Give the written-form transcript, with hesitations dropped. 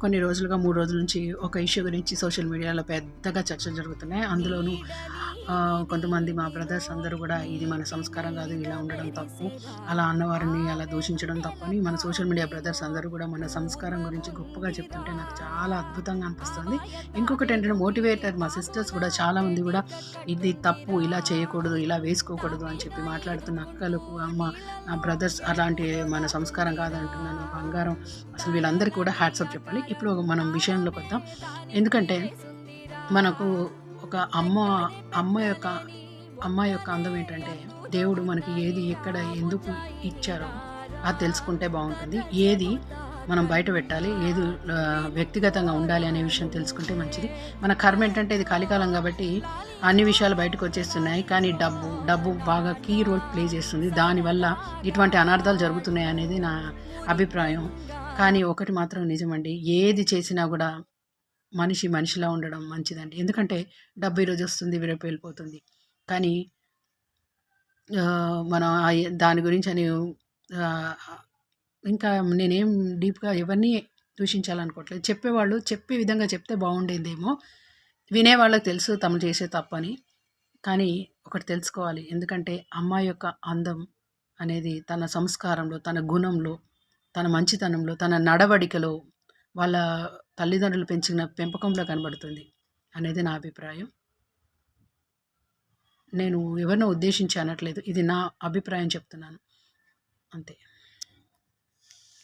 కొన్ని రోజులుగా 3 రోజుల నుంచి ఒక ఇష్యూ గురించి సోషల్ మీడియాలో పెద్దగా చర్చలు జరుగుతున్నాయి. అందులోనూ కొంతమంది మా బ్రదర్స్ అందరూ గూడా ఇది మన సంస్కారం గాదు, ఇలా ఉండడం తప్పు, అలా అన్నవారిని అలా దూషించడం తప్పని మన సోషల్ మీడియా బ్రదర్స్ అందరూ గూడా మన సంస్కారం గురించి గొప్పగా చెప్తుంటే నాకు చాలా అద్భుతంగా అనిపిస్తుంది. ఇంకొకటేంటంటే మోటివేటర్ మా సిస్టర్స్ గూడా చాలామంది గూడా ఇది తప్పు, ఇలా చేయకూడదు, ఇలా వేసుకోకూడదు అని చెప్పి మాట్లాడుతున్న అక్కలకు, నా బ్రదర్స్ అలాంటి మన సంస్కారం కాదంటున్నాను, బంగారం, అసలు వీళ్ళందరికీ కూడా హ్యాట్సాప్ చెప్పాలి. ఇప్పుడు మనం విషయంలోకి వద్దాం. ఎందుకంటే మనకు ఒక అమ్మ యొక్క అమ్మాయి యొక్క అందం ఏంటంటే దేవుడు మనకి ఏది, ఎక్కడ, ఎందుకు ఇచ్చారో అది తెలుసుకుంటే బాగుంటుంది. ఏది మనం బయట పెట్టాలి, ఏది వ్యక్తిగతంగా ఉండాలి అనే విషయం తెలుసుకుంటే మంచిది. మన కర్మ ఏంటంటే ఇది కలికాలం కాబట్టి అన్ని విషయాలు బయటకు వచ్చేస్తున్నాయి. కానీ డబ్బు బాగా కీ రోల్ ప్లే చేస్తుంది. దానివల్ల ఇటువంటి అనర్థాలు జరుగుతున్నాయి అనేది నా అభిప్రాయం. కానీ ఒకటి మాత్రం నిజమండి, ఏది చేసినా కూడా మనిషిలా ఉండడం మంచిదండి. ఎందుకంటే డబ్బు ఈరోజు వస్తుంది, రేపు వెళ్ళిపోతుంది. కానీ మనం దాని గురించని ఇంకా నేనేం డీప్‌గా ఎవరిని దూషించాలనుకోవట్లేదు. చెప్పేవాళ్ళు చెప్పే విధంగా చెప్తే బాగుండేదేమో. వినేవాళ్ళకి తెలుసు తను చేసే తప్పని. కానీ ఒకటి తెలుసుకోవాలి. ఎందుకంటే అమ్మాయి యొక్క అందం అనేది తన సంస్కారంలో, తన గుణంలో, తన మంచితనంలో, తన నడవడికలో, వాళ్ళ తల్లిదండ్రులు పెంచిన పెంపకంలో కనబడుతుంది అనేది నా అభిప్రాయం. నేను ఎవరినో ఉద్దేశించి అనట్లేదు. ఇది నా అభిప్రాయం చెప్తున్నాను. అంతే.